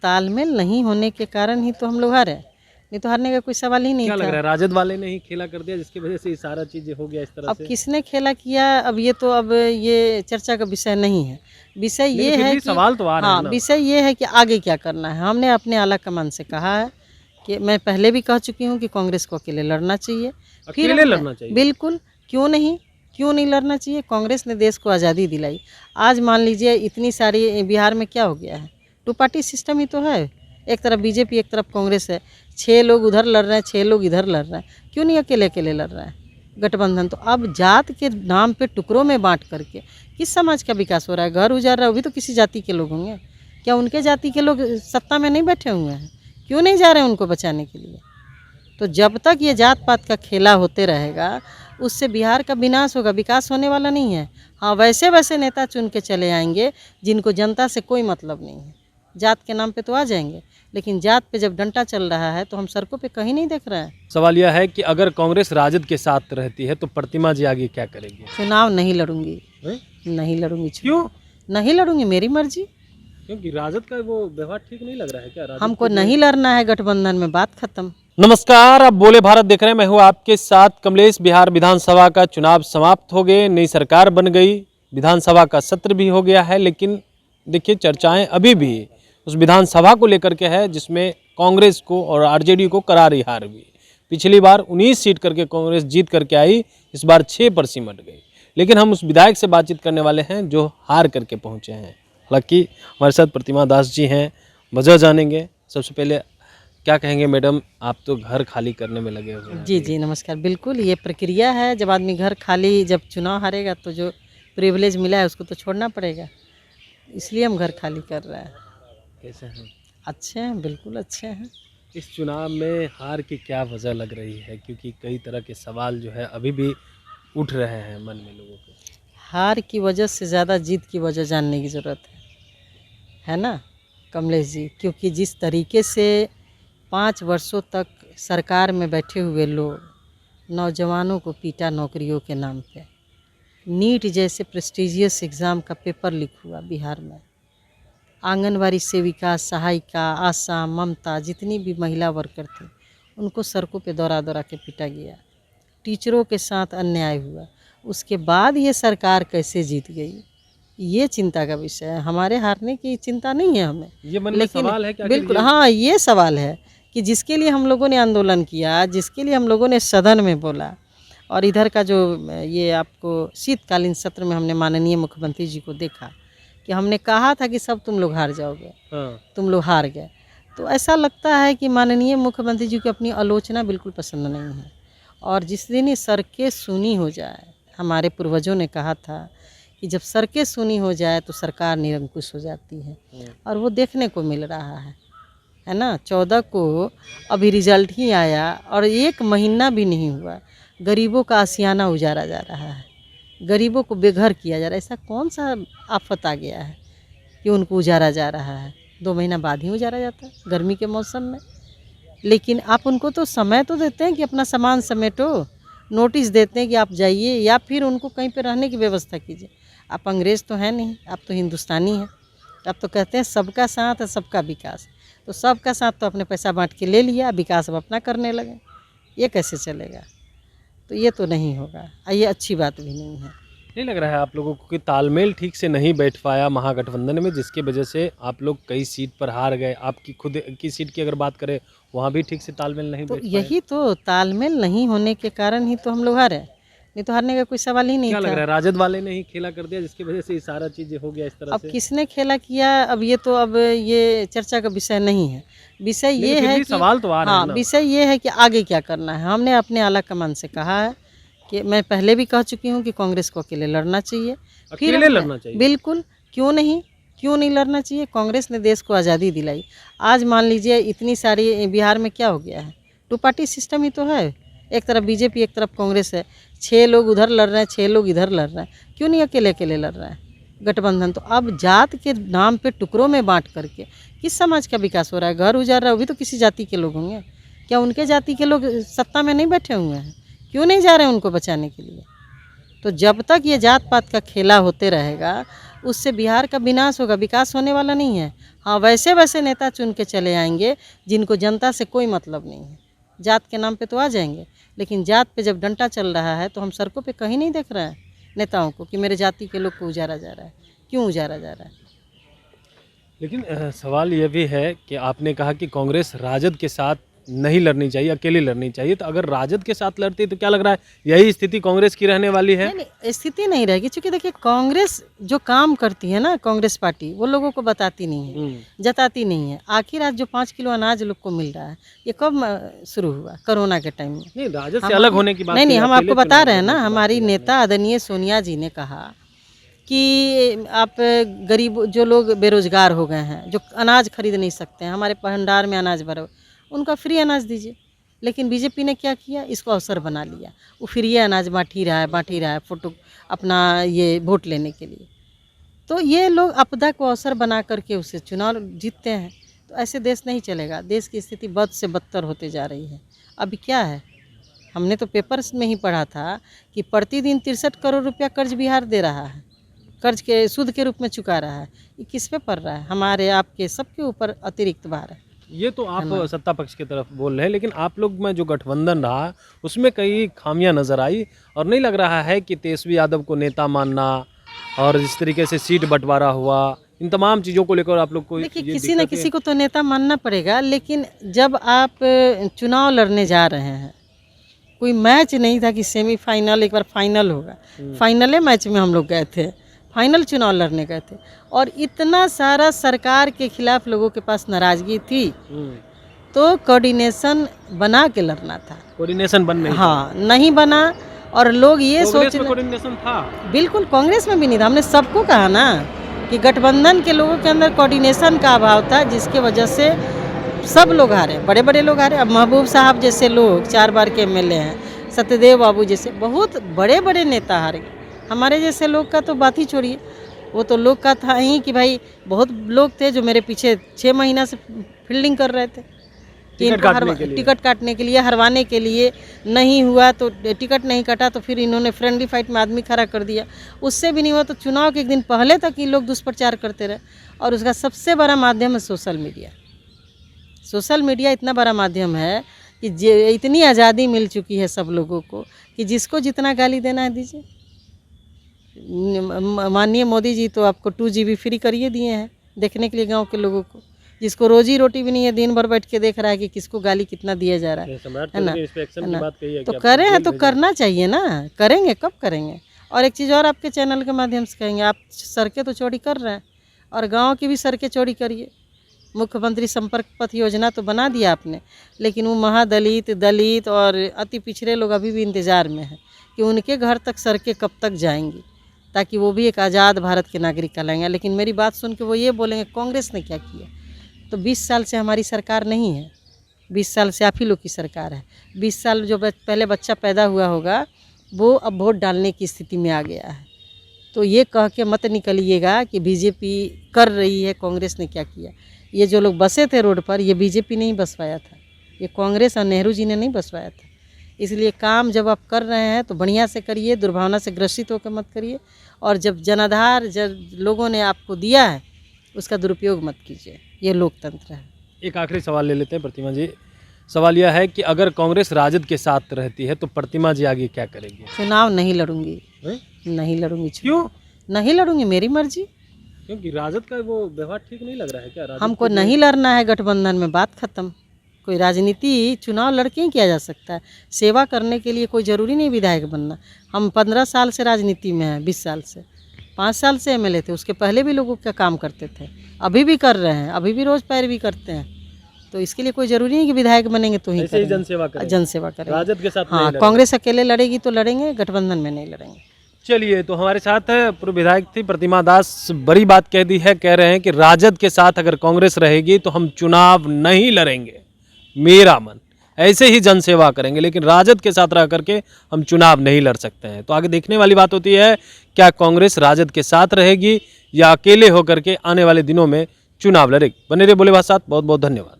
तालमेल नहीं होने के कारण ही तो हम लोग हारे, नहीं तो हारने का कोई सवाल ही नहीं क्या था। लग रहा है राजद वाले ने ही खेला कर दिया जिसकी वजह से ये सारा चीजें हो गया इस तरह अब से? किसने खेला किया, अब ये चर्चा का विषय नहीं है। विषय लेकिन ये फिर है भी कि सवाल तो आ रहे हैं हाँ, ना। विषय ये है कि आगे क्या करना है। हमने अपने आला कमान से कहा है कि मैं पहले भी कह चुकी हूँ कि कांग्रेस को अकेले लड़ना चाहिए। फिर अकेले लड़ना चाहिए? बिल्कुल, क्यों नहीं लड़ना चाहिए। कांग्रेस ने देश को आज़ादी दिलाई। आज मान लीजिए इतनी सारी बिहार में क्या हो गया है, टू पार्टी सिस्टम ही तो है। एक तरफ बीजेपी, एक तरफ कांग्रेस है। 6 लोग उधर लड़ रहे हैं, 6 लोग इधर लड़ रहे हैं। क्यों नहीं अकेले अकेले लड़ रहे हैं गठबंधन। तो अब जात के नाम पे टुकड़ों में बांट करके किस समाज का विकास हो रहा है। घर उजाड़ रहा है वो भी तो किसी जाति के लोग होंगे। क्या उनके जाति के लोग सत्ता में नहीं बैठे हुए हैं? क्यों नहीं जा रहे हैं उनको बचाने के लिए? तो जब तक ये जात पात का खेला होते रहेगा उससे बिहार का विनाश होगा, विकास होने वाला नहीं है। हाँ, वैसे वैसे नेता चुन के चले आएंगे जिनको जनता से कोई मतलब नहीं है। जात के नाम पे तो आ जाएंगे, लेकिन जात पे जब डंडा चल रहा है तो हम सड़कों पे कहीं नहीं देख रहे हैं। सवाल यह है कि अगर कांग्रेस राजद के साथ रहती है तो प्रतिमा जी आगे क्या करेगी? चुनाव नहीं लड़ूंगी, नहीं लड़ूंगी। क्यों? नहीं लड़ूंगी, मेरी मर्जी। क्योंकि राजद का वो व्यवहार ठीक नहीं लग रहा है क्या? हमको नहीं लड़ना है गठबंधन में, बात खत्म। नमस्कार, आप बोले भारत देख रहे हैं। मैं हूं आपके साथ कमलेश। बिहार विधानसभा का चुनाव समाप्त हो गए, नई सरकार बन गई, विधानसभा का सत्र भी हो गया है। लेकिन देखिए, चर्चाएं अभी भी उस विधानसभा को लेकर के है जिसमें कांग्रेस को और आरजेडी को करारी हार हुई। पिछली बार 19 सीट करके कांग्रेस जीत करके आई, इस बार 6 पर सिमट गई। लेकिन हम उस विधायक से बातचीत करने वाले हैं जो हार करके पहुंचे हैं। हालांकि हमारे साथ प्रतिमा दास जी हैं, वजह जानेंगे। सबसे पहले क्या कहेंगे मैडम, आप तो घर खाली करने में लगे हुए हैं। जी नमस्कार। बिल्कुल ये प्रक्रिया है, जब आदमी घर खाली, जब चुनाव हारेगा तो जो प्रिविलेज मिला है उसको तो छोड़ना पड़ेगा, इसलिए हम घर खाली कर रहे हैं। कैसे हैं? अच्छे हैं, बिल्कुल अच्छे हैं। इस चुनाव में हार की क्या वजह लग रही है? क्योंकि कई तरह के सवाल जो है अभी भी उठ रहे हैं मन में लोगों के। हार की वजह से ज़्यादा जीत की वजह जानने की ज़रूरत है ना कमलेश जी। क्योंकि जिस तरीके से 5 वर्षों तक सरकार में बैठे हुए लोग नौजवानों को पीटा नौकरियों के नाम पे, नीट जैसे प्रेस्टिजियस एग्ज़ाम का पेपर लीक हुआ बिहार में, आंगनवाड़ी सेविका, सहायिका, आशा, ममता, जितनी भी महिला वर्कर थे उनको सड़कों पे दौड़ा दौड़ा के पीटा गया, टीचरों के साथ अन्याय हुआ। उसके बाद ये सरकार कैसे जीत गई, ये चिंता का विषय है। हमारे हारने की चिंता नहीं है हमें, ये मन में लेकिन सवाल है कि बिल्कुल हाँ, ये सवाल है कि जिसके लिए हम लोगों ने आंदोलन किया, जिसके लिए हम लोगों ने सदन में बोला, और इधर का जो ये आपको शीतकालीन सत्र में हमने माननीय मुख्यमंत्री जी को देखा कि हमने कहा था कि सब तुम लोग हार जाओगे, तुम लोग हार गए। तो ऐसा लगता है कि माननीय मुख्यमंत्री जी को अपनी आलोचना बिल्कुल पसंद नहीं है। और जिस दिन ये सड़कें सूनी हो जाए, हमारे पूर्वजों ने कहा था कि जब सड़कें सूनी हो जाए तो सरकार निरंकुश हो जाती है, और वो देखने को मिल रहा है ना। 14 को अभी रिजल्ट ही आया और 1 महीना भी नहीं हुआ, गरीबों का आशियाना उजाड़ा जा रहा है, गरीबों को बेघर किया जा रहा है। ऐसा कौन सा आफत आ गया है कि उनको उजाड़ा जा रहा है? 2 महीना बाद ही उजाड़ा जाता है गर्मी के मौसम में। लेकिन आप उनको तो समय तो देते हैं कि अपना सामान समेटो, नोटिस देते हैं कि आप जाइए, या फिर उनको कहीं पे रहने की व्यवस्था कीजिए। आप अंग्रेज़ तो हैं नहीं, आप तो हिंदुस्तानी हैं। आप तो कहते हैं सबका साथ है सबका विकास। तो सबका साथ तो अपने पैसा बांट के ले लिया, विकास अब अपना करने लगे। ये कैसे चलेगा? तो ये तो नहीं होगा, ये अच्छी बात भी नहीं है। नहीं लग रहा है आप लोगों को कि तालमेल ठीक से नहीं बैठ पाया महागठबंधन में, जिसकी वजह से आप लोग कई सीट पर हार गए? आपकी खुद की सीट की अगर बात करें, वहाँ भी ठीक से तालमेल नहीं बैठ पाया। यही तो तालमेल नहीं होने के कारण ही तो हम लोग हारे, नहीं तो हारने का कोई सवाल ही नहीं क्या था। लग रहा है राजद वाले ने ही खेला कर दिया जिसकी वजह से ये सारा चीजें हो गया इस तरह अब से? किसने खेला किया, अब ये चर्चा का विषय नहीं है। विषय ये है कि सवाल तो आ रहे हैं ना। विषय ये है कि आगे क्या करना है। हमने अपने आला कमान से कहा है कि मैं पहले भी कह चुकी हूँ कि कांग्रेस को अकेले लड़ना चाहिए। अकेले लड़ना चाहिए? बिल्कुल, क्यों नहीं लड़ना चाहिए। कांग्रेस ने देश को आज़ादी दिलाई। आज मान लीजिए इतनी सारी बिहार में क्या हो गया है, टू पार्टी सिस्टम ही तो है। एक तरफ बीजेपी, एक तरफ कांग्रेस है। 6 लोग उधर लड़ रहे हैं, 6 लोग इधर लड़ रहे हैं। क्यों नहीं अकेले अकेले लड़ रहे हैं गठबंधन? तो अब जात के नाम पे टुकड़ों में बांट करके किस समाज का विकास हो रहा है? घर उजाड़ रहा है वो भी तो किसी जाति के लोग होंगे। क्या उनके जाति के लोग सत्ता में नहीं बैठे हुए हैं? क्यों नहीं जा रहे हैं उनको बचाने के लिए? तो जब तक ये जात पात का खेला होते रहेगा उससे बिहार का विनाश होगा, विकास होने वाला नहीं है। हाँ, वैसे वैसे नेता चुन के चले आएंगे जिनको जनता से कोई मतलब नहीं है। जात के नाम पे तो आ जाएंगे, लेकिन जात पे जब डंडा चल रहा है तो हम सड़कों पे कहीं नहीं देख रहे हैं नेताओं को कि मेरे जाति के लोग को उजारा जा रहा है। क्यों उजारा जा रहा है? लेकिन सवाल यह भी है कि आपने कहा कि कांग्रेस राजद के साथ नहीं लड़नी चाहिए, अकेले लड़नी चाहिए। तो अगर राजद के साथ लड़ती तो क्या लग रहा है यही स्थिति कांग्रेस की रहने वाली है? नहीं, स्थिति नहीं रहेगी, क्योंकि देखिए कांग्रेस जो काम करती है ना, कांग्रेस पार्टी वो लोगों को बताती नहीं है, जताती नहीं है। आखिर आज जो 5 किलो अनाज लोग को मिल रहा है, ये कब शुरू हुआ? कोरोना के टाइम में। नहीं, राजद से अलग होने की बात नहीं, हम अकेले आपको बता चुनाव रहे हैं ना, लड़ने की बात हमारी कर रहे हैं। नेता आदरणीय सोनिया जी ने कहा कि आप गरीब जो लोग बेरोजगार हो गए हैं, जो अनाज खरीद नहीं सकते हैं, हमारे भंडार में अनाज भरा, उनका फ्री अनाज दीजिए। लेकिन बीजेपी ने क्या किया? इसको अवसर बना लिया। वो फ्री अनाज बांट ही रहा है फोटो अपना ये वोट लेने के लिए। तो ये लोग आपदा को अवसर बना करके उसे चुनाव जीतते हैं। तो ऐसे देश नहीं चलेगा। देश की स्थिति बद से बदतर होते जा रही है। अभी क्या है, हमने तो पेपर्स में ही पढ़ा था कि प्रतिदिन 63 करोड़ रुपया कर्ज बिहार दे रहा है, कर्ज के सूद के रूप में चुका रहा है। ये किस पे पड़ रहा है? हमारे आपके सबके ऊपर अतिरिक्त भार है। ये तो आप सत्ता पक्ष की तरफ बोल रहे हैं, लेकिन आप लोग में जो गठबंधन रहा उसमें कई खामियां नजर आई, और नहीं लग रहा है कि तेजस्वी यादव को नेता मानना और जिस तरीके से सीट बंटवारा हुआ, इन तमाम चीज़ों को लेकर आप लोग को देखिए, किसी न किसी को तो नेता मानना पड़ेगा। लेकिन जब आप चुनाव लड़ने जा रहे हैं, कोई मैच नहीं था कि सेमीफाइनल एक बार फाइनल होगा। फाइनले मैच में हम लोग गए थे, फाइनल चुनाव लड़ने गए थे, और इतना सारा सरकार के खिलाफ लोगों के पास नाराजगी थी, तो कोऑर्डिनेशन बना के लड़ना था। कोऑर्डिनेशन बन नहीं, हाँ, नहीं बना। और लोग ये सोच रहे, कोऑर्डिनेशन था बिल्कुल कांग्रेस में भी नहीं था। हमने सबको कहा ना कि गठबंधन के लोगों के अंदर कोऑर्डिनेशन का अभाव था, जिसके वजह से सब लोग हारे, बड़े बड़े लोग हारे। अब महबूब साहब जैसे लोग 4 बार के एमएलए हैं, सत्यदेव बाबू जैसे बहुत बड़े बड़े नेता हार गए। हमारे जैसे लोग का तो बात ही छोड़िए, वो तो लोग का था ही कि भाई बहुत लोग थे जो मेरे पीछे 6 महीना से फील्डिंग कर रहे थे कि इनको टिकट काटने के लिए, हरवाने के लिए। नहीं हुआ तो टिकट नहीं कटा तो फिर इन्होंने फ्रेंडली फाइट में आदमी खड़ा कर दिया। उससे भी नहीं हुआ तो चुनाव के एक दिन पहले तक ये लोग दुष्प्रचार करते रहे। और उसका सबसे बड़ा माध्यम है सोशल मीडिया। सोशल मीडिया इतना बड़ा माध्यम है कि इतनी आज़ादी मिल चुकी है सब लोगों को कि जिसको जितना गाली देना है दीजिए। माननीय मोदी जी तो आपको 2 GB फ्री करिए दिए हैं देखने के लिए गांव के लोगों को, जिसको रोजी रोटी भी नहीं है, दिन भर बैठ के देख रहा है कि किसको गाली कितना दिया जा रहा है ना। तो करें हैं तो करना चाहिए ना, करेंगे कब करेंगे? और एक चीज़ और आपके चैनल के माध्यम से कहेंगे, आप सड़कें तो चौड़ी कर रहे हैं और गाँव की भी सड़कें चौड़ी करिए। मुख्यमंत्री संपर्क पथ योजना तो बना दिया आपने, लेकिन वो महादलित, दलित और अति पिछड़े लोग अभी भी इंतज़ार में हैं कि उनके घर तक सड़कें कब तक जाएंगी, ताकि वो भी एक आज़ाद भारत के नागरिक कहलाएंगे। लेकिन मेरी बात सुन के वो ये बोलेंगे कांग्रेस ने क्या किया। तो 20 साल से हमारी सरकार नहीं है, 20 साल से आप ही लोग की सरकार है। 20 साल जो पहले बच्चा पैदा हुआ होगा वो अब वोट डालने की स्थिति में आ गया है। तो ये कह के मत निकलिएगा कि बीजेपी कर रही है, कांग्रेस ने क्या किया। ये जो लोग बसे थे रोड पर, ये बीजेपी ने ही बसवाया था, ये कांग्रेस और नेहरू जी ने नहीं बसवाया था। इसलिए काम जब आप कर रहे हैं तो बढ़िया से करिए, दुर्भावना से ग्रसित होकर मत करिए। और जब जनाधार जब लोगों ने आपको दिया है उसका दुरुपयोग मत कीजिए, ये लोकतंत्र है। एक आखिरी सवाल ले लेते हैं प्रतिमा जी। सवाल यह है कि अगर कांग्रेस राजद के साथ रहती है तो प्रतिमा जी आगे क्या करेंगी? चुनाव नहीं लड़ूंगी, नहीं लड़ूंगी। क्यों नहीं लड़ूंगी? मेरी मर्जी। क्योंकि राजद का वो व्यवहार ठीक नहीं लग रहा है क्या? हमको नहीं लड़ना है गठबंधन में, बात खत्म। कोई राजनीति चुनाव लड़के ही किया जा सकता है। सेवा करने के लिए कोई ज़रूरी नहीं विधायक बनना। हम 15 साल से राजनीति में हैं, 20 साल से, 5 साल से एमएलए थे, उसके पहले भी लोगों का काम करते थे, अभी भी कर रहे हैं, अभी भी रोज़ पैरवी करते हैं। तो इसके लिए कोई ज़रूरी नहीं कि विधायक बनेंगे तो ही करेंगे। जनसेवा करें, जनसेवा करें राजद के साथ। हाँ, कांग्रेस अकेले लड़ेगी तो लड़ेंगे, गठबंधन में नहीं लड़ेंगे। चलिए, तो हमारे साथ पूर्व विधायक थी प्रतिमा दास, बड़ी बात कह दी है। कह रहे हैं कि राजद के साथ अगर कांग्रेस रहेगी तो हम चुनाव नहीं लड़ेंगे, मेरा मन, ऐसे ही जनसेवा करेंगे, लेकिन राजद के साथ रह करके हम चुनाव नहीं लड़ सकते हैं। तो आगे देखने वाली बात होती है, क्या कांग्रेस राजद के साथ रहेगी या अकेले होकर के आने वाले दिनों में चुनाव लड़ेगी। बने रहिए बोले बात साथ। बहुत बहुत धन्यवाद।